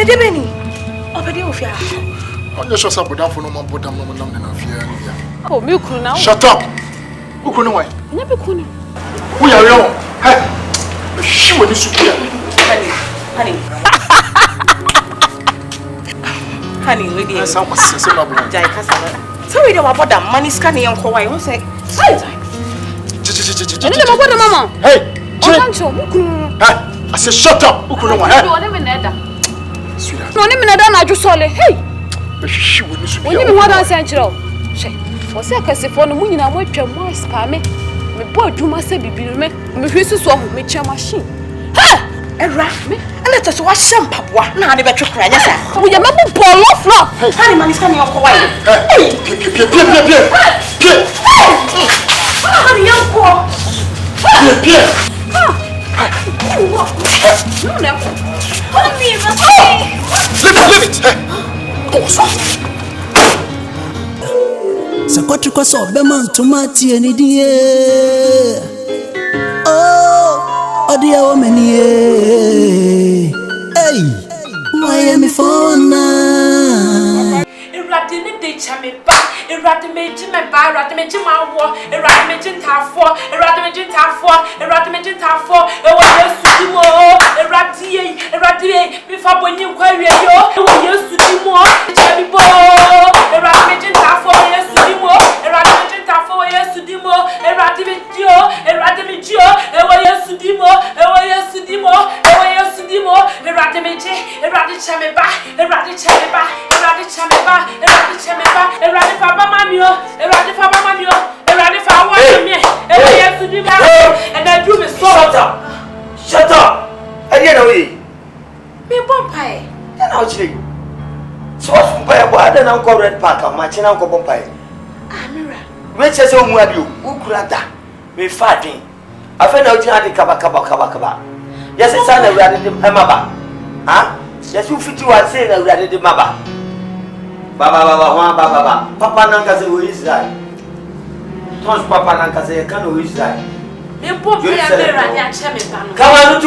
Nedebeni. Obedi ofia. On just shut up with that for no more bottom no fear. Oh, milk now. Shut up. Who couldn't wait? Never could. We are young. Hey, she will be superior. Honey. Honey, we did. Some was sensible. So we don't about that money scanning on Hawaii. Who say? Hey, I said, shut up. Who couldn't wait? Sweetheart. No, I just saw it. Hey, she will be superior. When you want to send you. For seconds, if on the moon, I went to more spammy. Me boy, you must say, be me. Me, this is what me your machine. Ha! And wrap me. And let us wash some papa. Now, the better cry. Yes, sir. We are not ball off. Honey, man is coming off Hawaii. Hey, honey, young poor. Leave it. Sakwatriko so bema ntomati enidie. Oh, odia wo menie. Hey, why am I fona? Erade ne de chame ba, erade me jime ba, erade me jima wo, erade me jintafo, erade me jintafo, erade me jintafo, ewo Yesu dimo, erade me fa boni nkwa wie yo, ewo Yesu dimo, chame bo, erade me jintafo, Yesu dimo, erade me jintafo, Yesu dimo, erade me dio, ewo Yesu dimo, erade me je, erade chame ba, erade chame ba. Erade Papa Mamio, Erade Papa Mamio, Erade Papa Mamio, Erade Sudima, and I do me so. Shut up! I get away. Me Bompire. Then I'll see. So what's from Paya? Then I'll call Red Park. I'm matching Uncle Bompire. Amira. Which is home where you, Ukrata, me fighting. I found out you had the Kaba. Yes, it's an Erade Maba. Huh? Yes, you fit you are saying Erade Maba. Baba, Papa Nanka who is that? Tons Papa Nanka say, can who is that? Me Bompire, come on,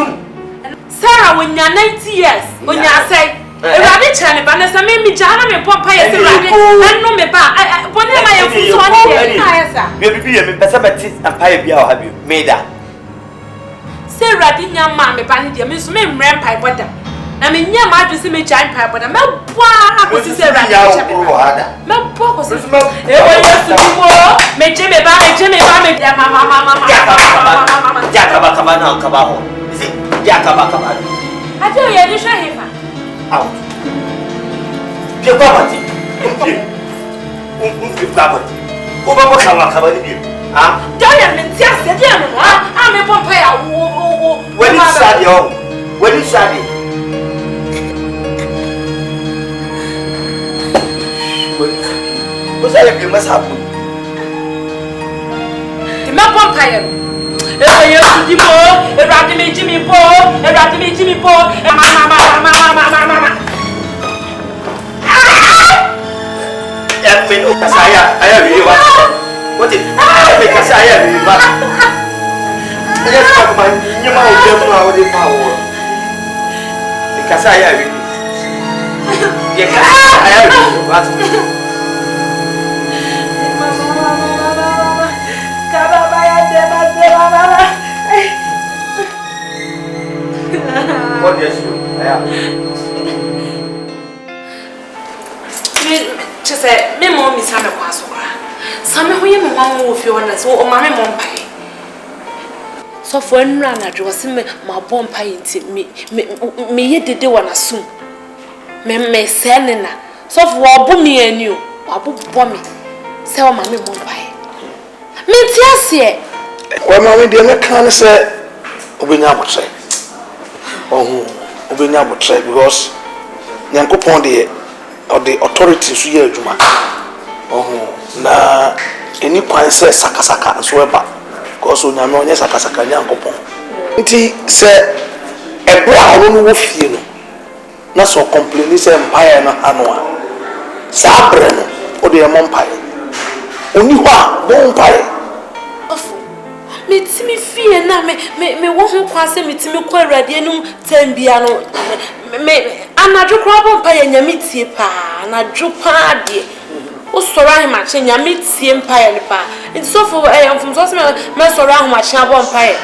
Sarah, when you're 90 years, when you say, Erade Chane, Vanessa, me Jana, me Bompire, and no me ba. Whenever I am you be Pesamatis and Pia have you made that? Say, Radinia, mammy, Bandy, Miss Mim, Rampire, butter. I mean, yeah, my just me giant pipe, but I'm not what is it? No purpose. It was to do more. Make Jimmy Bammy, Mama, Jacaba. Is it Jacaba? I tell you, you should have out. Your property. Ah, don't you just sit down? I'm a Pompeo. When you study, when you study. What's that you must happen? The map Pompeo. Jimmy Paul, Mama. I really want. What is it? Because I really want. Yes, my new mouth is power. Because I really. Yes, I really want. What is you? Just say, me mom is having a pass over. Some of you, mamma, if you want to so, mammy, mom pie. So for a run, I was in my bomb pie, me yet did one assume. Me sending so for Bummy and you, Abu Bommy, sell mammy, mom pie. Me, yes, well, mammy, dear, can't say, Obinya say. Oh, Obinya say because Yanko Pondy. Or the authorities here, Juma. Oh, na any point says Sakasaka and Sweba. Because when I'm on Sakasaka, Yankopon. It said a brown wolf, you know. Not so completely say empire no Hanua. Sabreno or the Mompire. Only one Bompire. Me Timmy fear now, me won't pass me to me quite ready, no, 10 piano. Me anadwo krabo mpa ye nyamitie pa anadwo pa de o soro ahemache nyamitie mpa ye pa nti so for mfum so se me soro ahemache abo mpa ye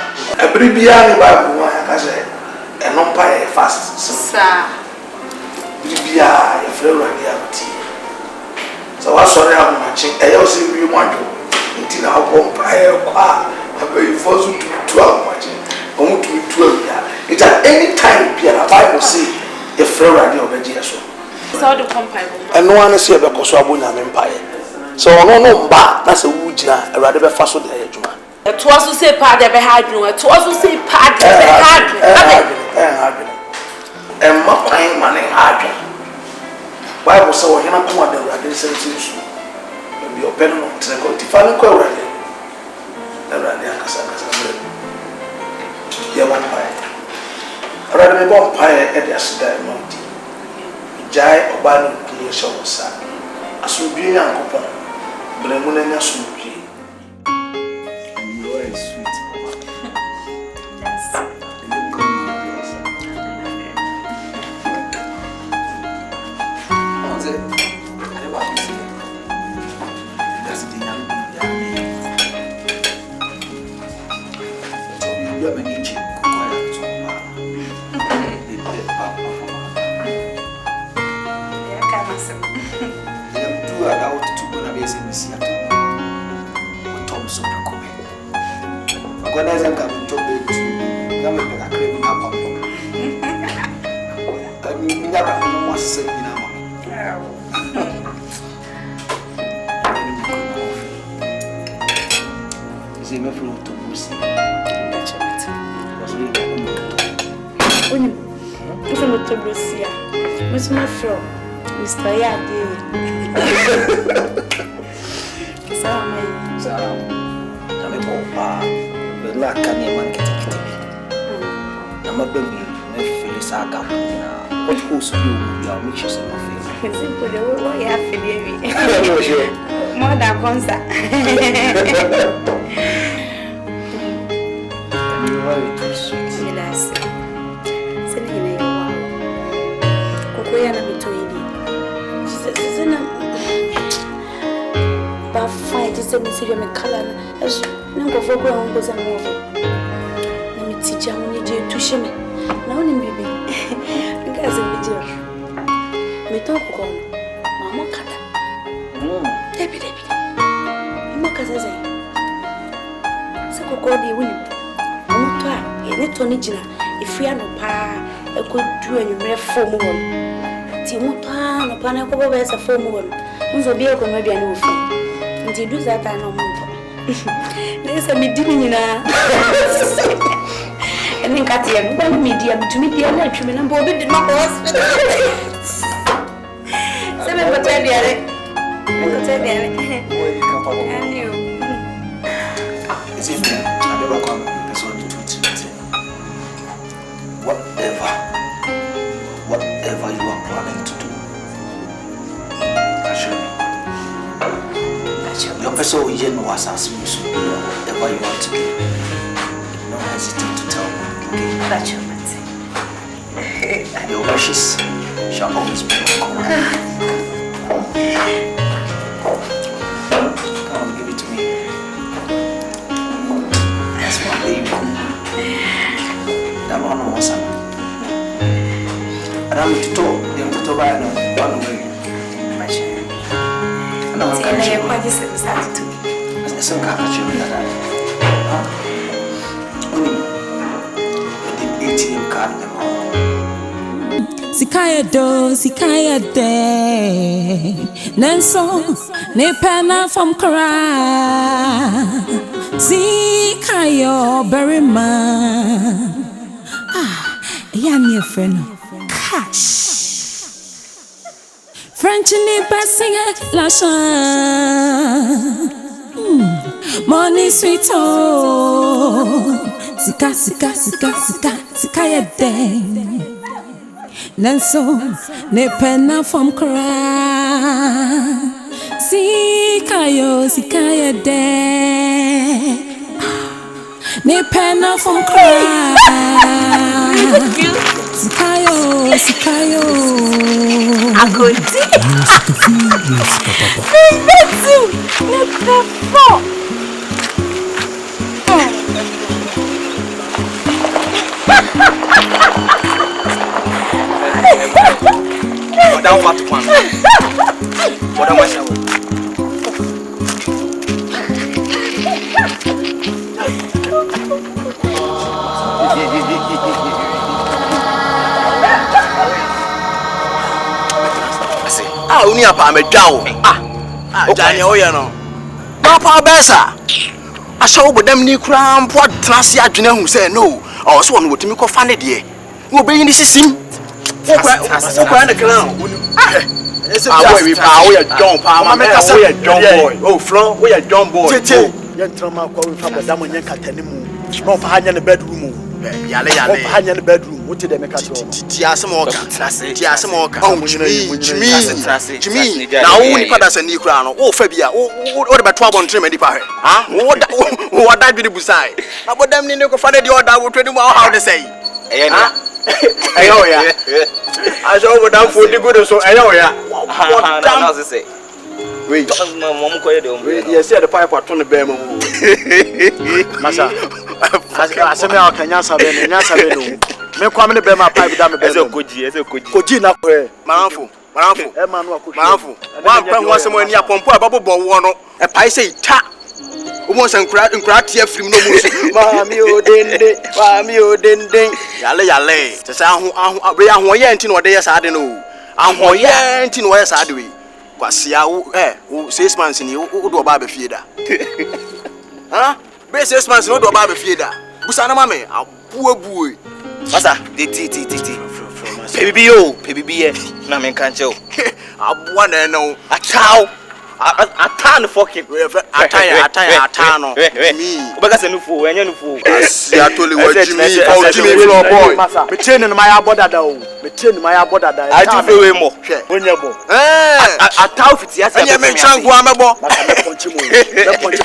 Bribia ni Bible wa ya ka se eno mpa ye fast sa Bribia ya frero ani abti so wa soro ahemache e yo se wi mo adwo nti na abo mpa ye kwa abai fozu tu ahemache omu tu ya it at any time the Bible say the frero ani obeji eso so the compile eno ane se be koso abo nyame mpa ye so ono no mba na se wu gina awade be fa so de adwuma to also say pa de be hadru to also say pa de be hadru ma kwan mane hadru Bible say wo hena ko ade awade sense su bi open no tre ko ti fa no ko awade akasa bre ye wa pa awade me bon pa e de asida no ti jai oba no kule so sa asubie yankopon bre mu na nya asubie sweet. Yes. Mr. Yadi. Salam. Kami bawa bela kami kita bi. Nama bumi ne Felisa kamu na. What host you ya make sure say no fail. Simple the way ya feel bi. More than concert. You are too sweet. Yes. Sini ni yo wa. Kukuya na mitoi. But fight is a mystery of color. As no for ground was a move. Let me teach you when you do to shimmy. Now, in baby, because in the dear. Me talk on Mamma Cata. Debbie. Moccasin. So, go the winning. I'm not Tony Gina. If we are no pa, I could do any mere form one. Timutan, a panaco as a form one. Unzo be a maybe a new phone. And you do that, I know more. There's a medium, and then Katia, one medium to meet the other women and Bobby did not hospital. 7 for 10 years. And you. It's in there. I never come to whatever you are planning to do, assure me. Your person will know what's asking you, whatever you want to do. Don't hesitate to tell me. Okay? That's your man. Your wishes shall always be your command. Come on, give it to me. That's my baby. That one was something. I'm to talk, they're to buy one way. And I'm going to quite just started to me. As some kind of children, only the ATM card. Sikaya de Nanso ne pena from Kara Sikayo Berima Yani a friend Cash French in the passing Lasha Money sweet Sikaya de Nanso ne pena from Kara Sikaya de ne pena from Kara Sikayo Sikayo. Akoti. Madam Fatman. Madam Masha. Uni apa me dwawo. Jani o ye no. Papa besa. Asha obodam ni kura mpo atrase adwene hu say no. O so no wotimi ko fa ne de. Wo be yin sisim. Okwa na kran. Boy, we pa we John pa ma we John boy. Oh, Flo, we John boy. Tete. Yentrama kwa we fa bodam nyen katane mu. No fa hanya ne bedroom. Yale. No fa hanya ne bedroom. What did they make us? Ti asemo ka. Oh, Jimmy. Na wo ni pada se ni kura no. Wo fa bia. Wo de beto abontre medi pa he. Ha? Wo da dwene busai. Abodam ni ne ko fa de order wo twedi mu how de say. Ayo ya. Aso bodam fo di good so ayo ya. Now say. Wait. Mom ko ye de o. You see the pipe ato ne be mu. Masa. Aseme akanya sabe no. Me kwame ne be ma pipe da me be. Ese koji. Koji na ko. Maranfo. E ma no akofi. Maranfo. Wa pa ho asem ani apompo ababobo wo no. E pai sei ta. Omo san nkura tie afrim no mu so. Mami o dende. Yale. Tese ahu ye nti no de ye sa de no. Ahu ye nti no ye sa de we. Kwasia wo 6 months ni wo do ba be fie da. Ha? Be 6 months no do ba be fie da. Busa na mame abuabuo. Masa, ti. Pebibi na men kan che o. Abua na no. Atan fucking. Atan no. Me. Obeka se nufu, enye nufu. Si atoli wa Jimmy floor boy. Me chain in my abodada o. Me chain in my abodada. Aju fe we mo. Onye bo. Ataw fiti ase. Enye men changu amebo. Me punch mo. Me punch.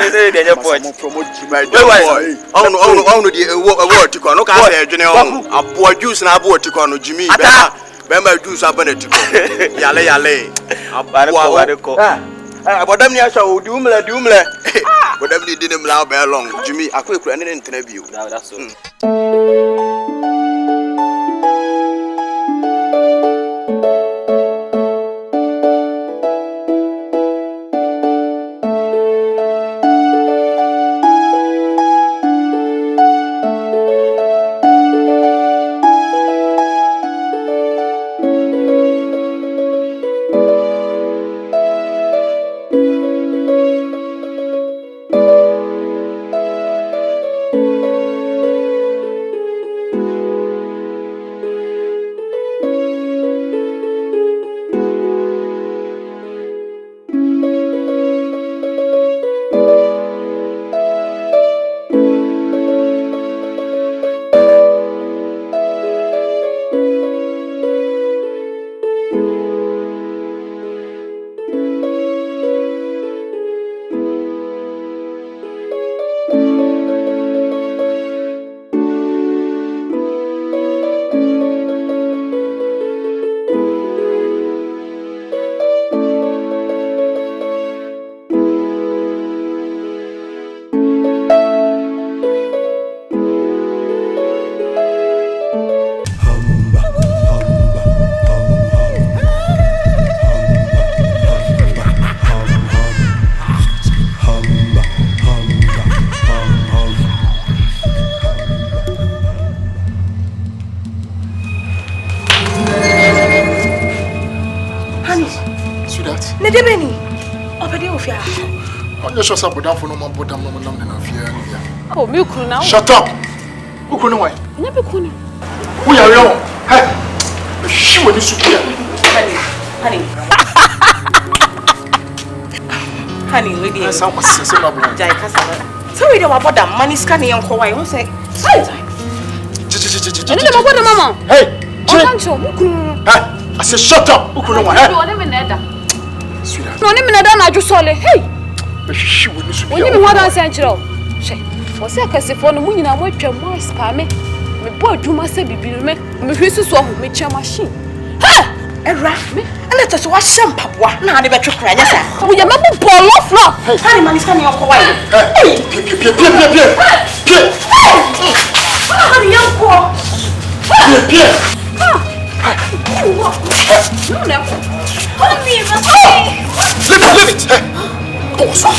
Enye punch. Promote Jimmy. Boy. Onu di ewo tiko no ka se adwene on. Abo juice na abo tiko no Jimmy. Bema juice abane tiko. Yale. Abare ko. Abodam ni asha o di umle. Bodam ni dine mla be long. Jimmy akwekura ne ntena bio. That's so. Just up with that for no more bottom no fear. Oh, milk now. Shut up. Who couldn't wait? Never could. We are young. Hey, she will be superior. Honey, we did. Some Jai Cassava. So we don't about that money scanning on Hawaii. What's it? Mama. Hey, I said, shut up. Who couldn't wait? Sweetheart. No, I just saw it. Hey. She will be when you want to send you. Was that because if one woman I want your more spammy? Me boy Juma say bibi me hwisi so ho me chia machine. Ha! Era me. And let us wash some papa. Now they better cry. Yes, sir. We ya me ball off now. Honey man is coming up for why? Hey! Honey, young poor. Leave it! Hey! Pause.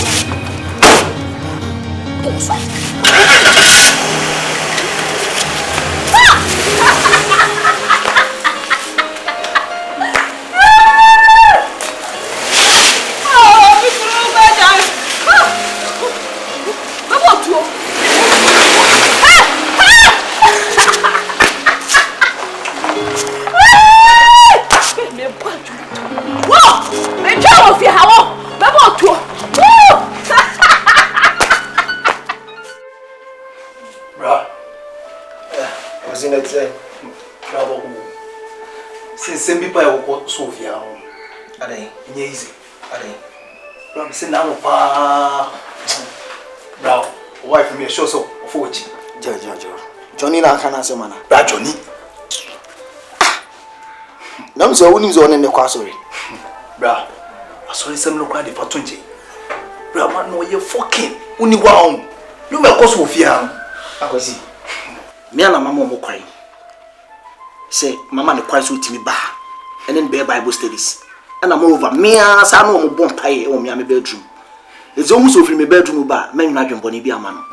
Sophia, are they? Easy. Are they? Ram say now pa. Bro, wife me show so fortune. Johnny na kana se mana. Bra Johnny. Nam so woni zo ne kwa sorry. Bra. Asori sem no kwa de fatonje. Bra man no ye fucking. Uni wa on. You me ko Sophia. Akwasi. Me ana mama mo kwai. Say mama ne kwai so timi ba. And then Bible studies. And I'm over me as I know bon pie or me my bedroom. It's almost over my bedroom bar, men not bonny be a man.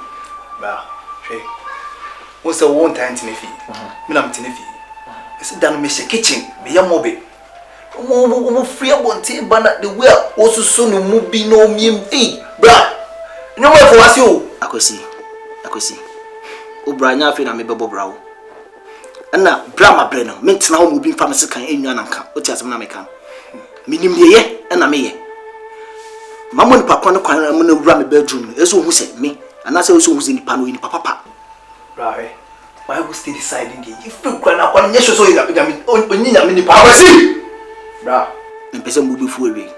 Bah, hey. What's the one time Tinefy? Minam Tinefy. It's done Miss Kitchen, be a mobile. Oh, free one tea, but the well also soon move be no mean fee. Bra, no way for us you. I could see. O'Brien, I feel I'm a bubble brow. And now, Brahma Brenner, meant now moving pharmacy can in your anchor, what has an American. Minim ye, and I may. Mamma Papa, no crime, I'm going to run a bedroom, as who said me, and that's also who's in the panel in Papa. Right. Why was still deciding if you can up on yes, so you got only a mini power. Bra, and person moving forward.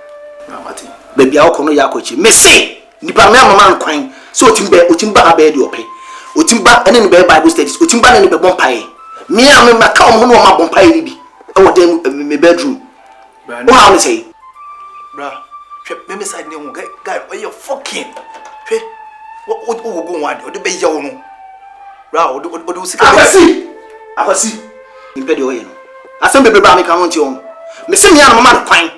Martin. Baby, I'll call Yakochi. Missy, the Pamela man crying, so Timba bed your pay. Utimba and in the Bible studies, Utimba and the Bompire. Me and my come home on my bompire. Oh, then my bedroom. What I say? Bra, maybe side name guy, where you fucking. What will go on? Or the baby, Bra, what do you see? I see. Impedio, I send baby Brammy come on to you. Missing me and my man crying.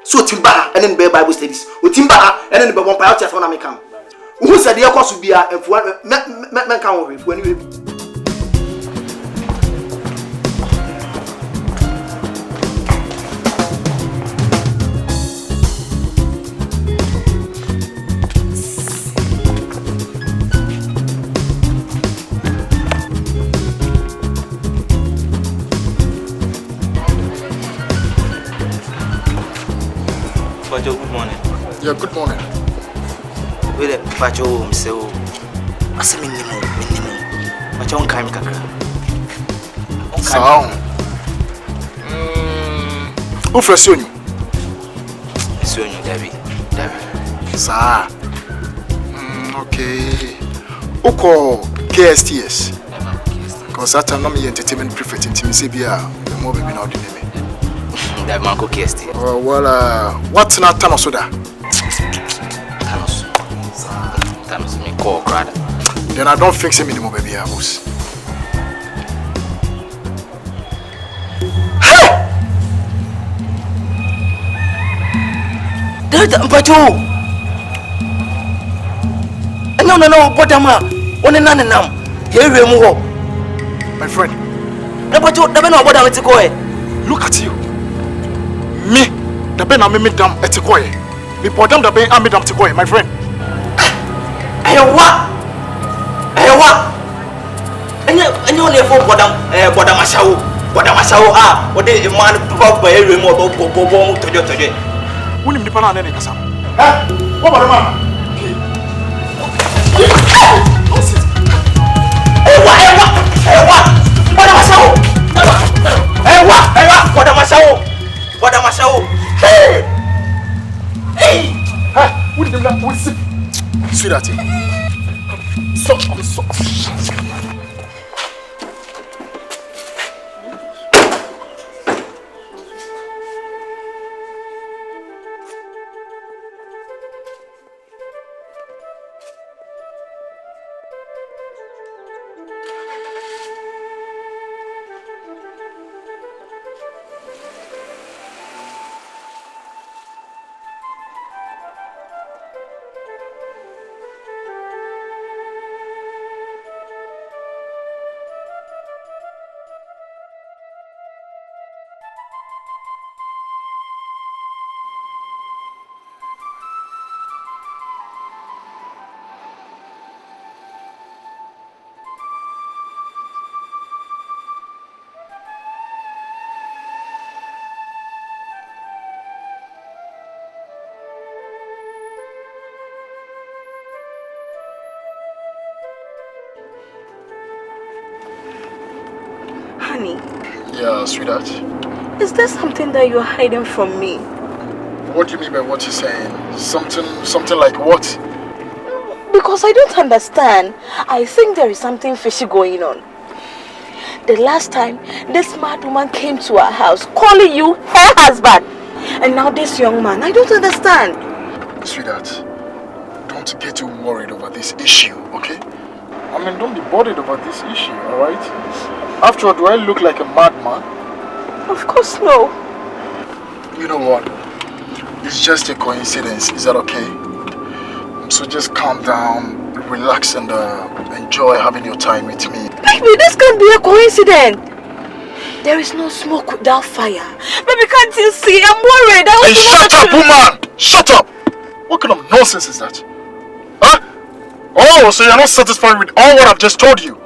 So Timba and then Bible studies. Utimba and then the bompire just when I come. Who said the cost would be a man come with when you. Good morning. Yeah, good morning. Wait, Pacho, so I say minimum. But you won't come, Kaka. Sound. Who first you? So you, David. Sir. Okay. Oko KSTS. Because that time I'm entertainment prefect in Timisibia. The more baby now the name. That man cook KSTS. Well, what's not Thanos soda? Thanos me call crowd. Then I don't fix him anymore, baby. I was. Pacho. No, Potama. One and none now. Here we move. My friend. Pacho, never know what I'm to go. Look at you. Me, the Ben I made them at Tikoy. Before them, the Ben I made them Tikoy, my friend. What? And you only for Bodamashao, what did the man pop by a remote go to you today? Wouldn't be Pana and Casam. What about the man? Sweetheart. Honey, Yeah, sweetheart. is there something that you're hiding from me? What do you mean by what you're saying? Something like what? Because I don't understand. I think there is something fishy going on. The last time, this mad woman came to our house calling you her husband. And now this young man, I don't understand. Sweetheart, don't get too worried over this issue, okay? I mean, don't be bothered over this issue, alright? After all, do I look like a madman? Of course no. You know what? It's just a coincidence, is that okay? So just calm down, relax and enjoy having your time with me. Baby, this can't be a coincidence. There is no smoke without fire. Baby, can't you see? I'm worried. Hey, shut up, woman! Shut up! What kind of nonsense is that? Huh? Oh, so you're not satisfied with all what I've just told you?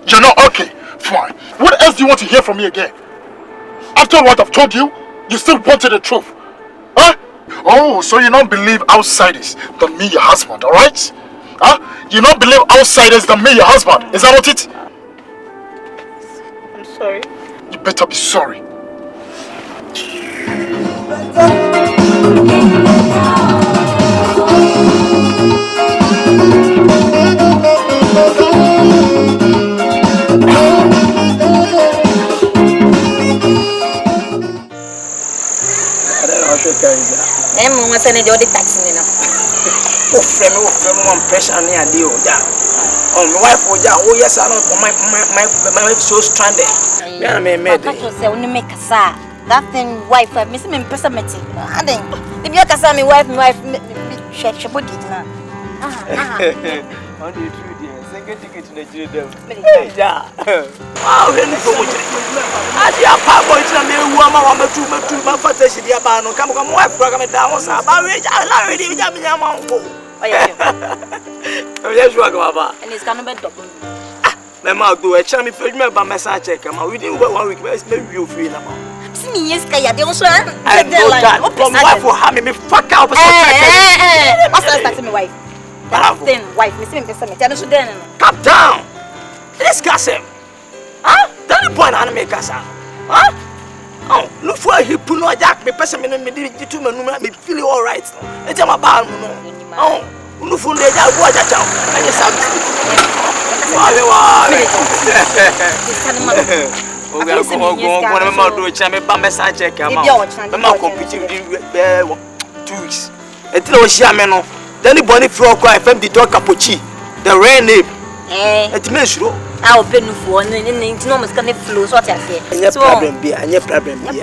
You're not okay. Fine. What else do you want to hear from me again? After what I've told you, you still wanted the truth. Huh? Oh, so you don't believe outsiders than me, your husband, alright? Huh? You don't believe outsiders than me, your husband. Is that what it? I'm sorry. You better be sorry. I'm sending the taxi now. One pressure near the other. Oh, my wife, oh yes, I don't. My wife so stranded. Yeah, I made it. Only make a sa. That thing, wife, I'm missing impersonality. I think if you can say my wife, she put it now. On the truth, second ticket to the children. Yeah. Wow, really so much. I have power to me, woman, I'm a two, my father, she did about no come, wife, program it down. I already got me a month. Yes, you are Baba. And it's gonna be double. My mouth do a charming film by my son check. I'm within 1 week, maybe you feel about. See, yes, Kaya, the also. I know that. My wife will have me fuck out. What's that, my wife? Then, wife, missing impersonality. Calm down. Discuss him. Huh? Tell the point how to make us. Huh? Oh, look for he put no jack, me person, me to me feel all right. It's my bar. Oh, look for the jack, watch out. And you sound. The rare name. It means you. I'll pay no for no almost can flow. What I say. And your problem be, and your problem be.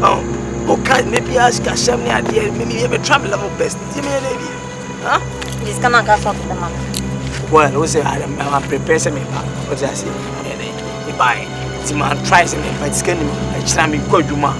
Oh, okay, maybe ask a shame idea, maybe a travel of best. Huh? This cannot cast off the mama. Well, who say I'm prepared me, what I say, and they buy it. The man tries me, but it's getting a time you go to ma.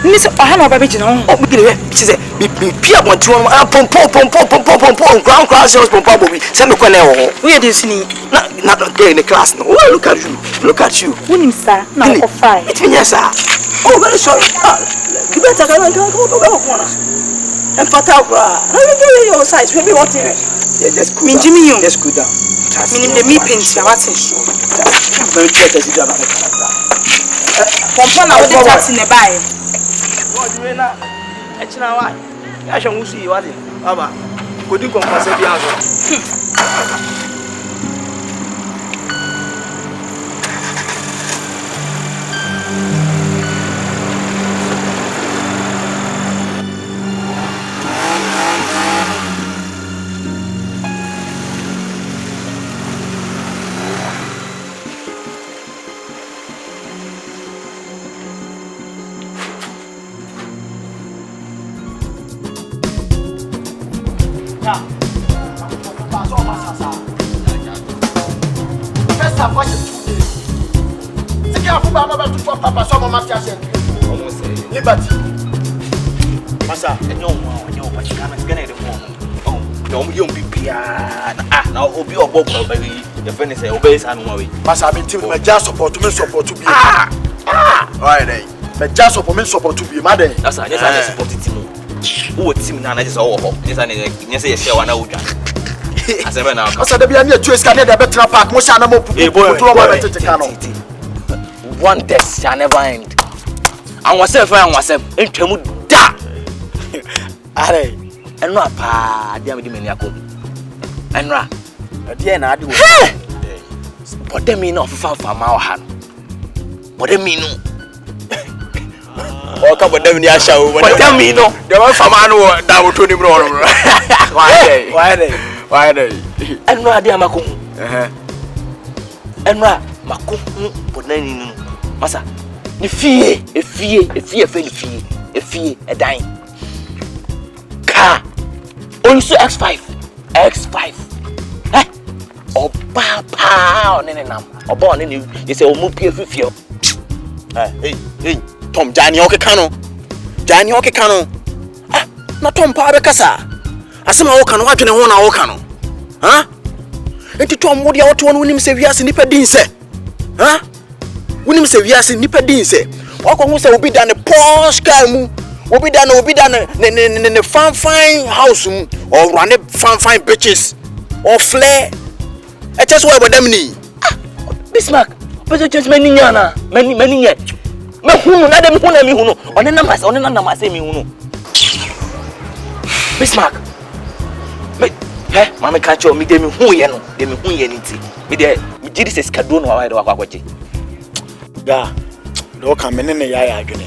Miss Ohana Baby, she said, be peer one to ground sales from Bobby. Send me Cornell. Where is he? Not there in the class. No, look at you. Look at you. Winning, sir. Now, fine. It's me, sir. Oh, very sorry. You better go and go over. And Patagua, I will give you your size. Maybe what in it? Just cool. Jimmy, you just cool down. Meaning the meeting, what's it? Very check as you have a Compana with the tax in the buy. What do you know? It's not why. I shall see what it is. Baba, could you come for the answer? masa for 2 days. Take care of Baba to papa so mama tia say. Almost liberty. Masa, enyo pa chikana gana de phone. Oh, you be pia. Now obi obokro baby. The friend say obey san no way. Masa me team me just support to be. Alright then. Me just support to be mad. That's I just support team. Who team na just all ho. Just say share one na udwa. Asebe na aka. Asa da bia na tu escane da betra park mo sha na mo pupu to mo betete kano. One test shall never end. And wasef entwemu da. Are enra pa dia me di mani akọ. Enra. Dia na ade wo. Bode mi na ofafa ma oha no. Bode mi no. O ka bode mi ni asha o. Bode mi no. Dia wa fama no da wo to ni bro. Why dey? Enra dia makum. Enra makum bode ni no. Masa, ni fie edan. Car. Also X5. Eh? Oba pa onene nam. Oba onene you say omu pie fifio. Hey, Tom Jani okeka no. Ah, na Tom pa be kasa. Asema wo kanu wadwene ho na wo kanu. Ha? Enti Tom wo dia wo to no nim se wiase nipa din se. Ha? Unim se wiase nipa din se wakon se obi da ne Porsche car mu obi da ne fine house mu or run fine bitches or flare e just why bodam ni Bismarck but just many nyana many nye me hunu na dem hunu mi hunu one na mase mi hunu Bismarck me mama catch you me dem hu ye no dem hu ye ni ti me de me gidi se skado no wa de wakwaje ya do ka menene ya adwene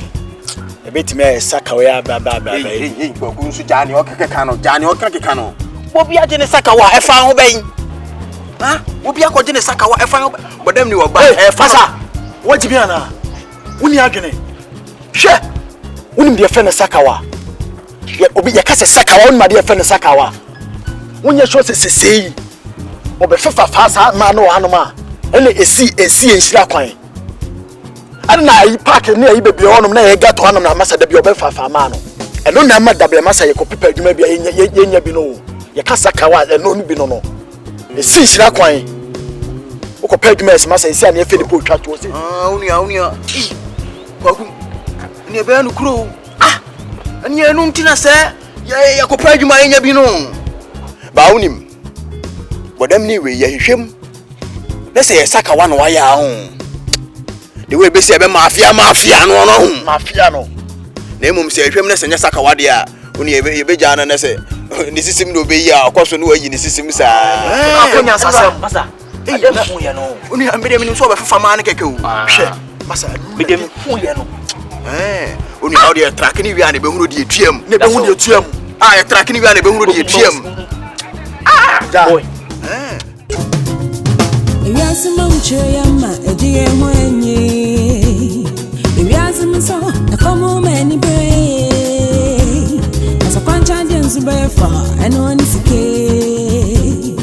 e betimi e saka we aba gbogun su jani okeka no obi agene saka wa e fa ho ben ha obi akogene saka wa e fa ho bodam ni wo ba e fasa wajibi ana woni agene hwe woni de fe ne saka wa ye obi ye kase saka wa woni ma de fe ne saka wa wonye so sesei obe fefa fasa ma no hanoma ele esi enhira kwan ana yi park ni ayi bebe honom na ye gato hanom na masa da bi obefafa ma no eno na ma double masa ye ko pepa adwuma bia ye bi no ye kasa kawa eno ni bi no esi hira kwan wo ko pa adwuma esi masa esi ana ye fe ni po twa to se unia kwaku ni be anu kuro ani enu ntina se ye ko pa adwuma ye nya bi no ba unim bodam ni we ye hwehwem na se ye saka wa no wa ya ho the way be say be mafia no mafia no na emum say hwem na senya saka wade a oni ye be jana na say ni sisim no be ya akoso no ayi ni sisim sa akonya sasem masa dem hu ye no oni ambede minim so be fafa ma na keke o hwe masa be dem hu ye no oni how dey track ni wi an be hunu de etuam na be hunu de etuam ye track ni wi an be hunu de etuam boy Yes, Mamma, a dear Moyne. Yes, so a common many brave. As a conscience, bear far and one is a key.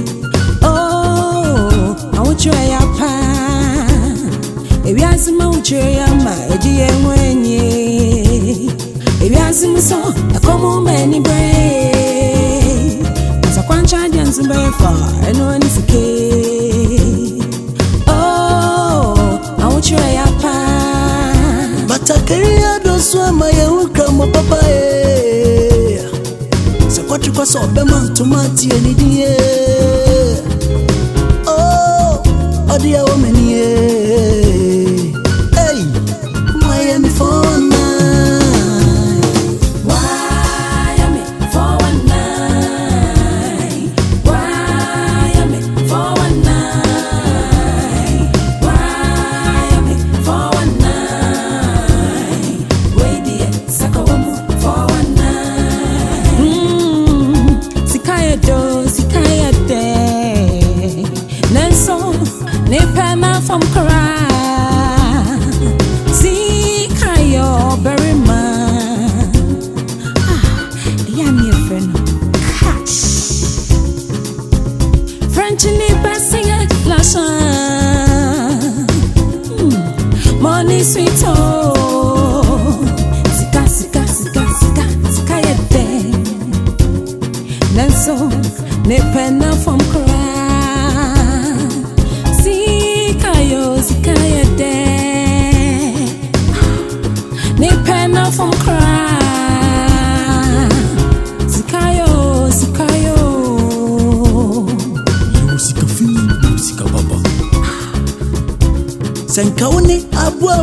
Oh, I will try a pan. Yes, Mamma, a dear Moyne. Yes, so a common many brave. As a conscience, bear far and one is a key. Batakeria do swama ya ukamo papa se kwatu kwa so be man tomati eni die odia wo meni hey Miami for Sikaya money sweet oh. Sika sika sika sika sika yede. Nanso ne penna from cry. Sika yede. Ne penna from cry. Sika yo. Sika fi, sika baba. Senkauni abwa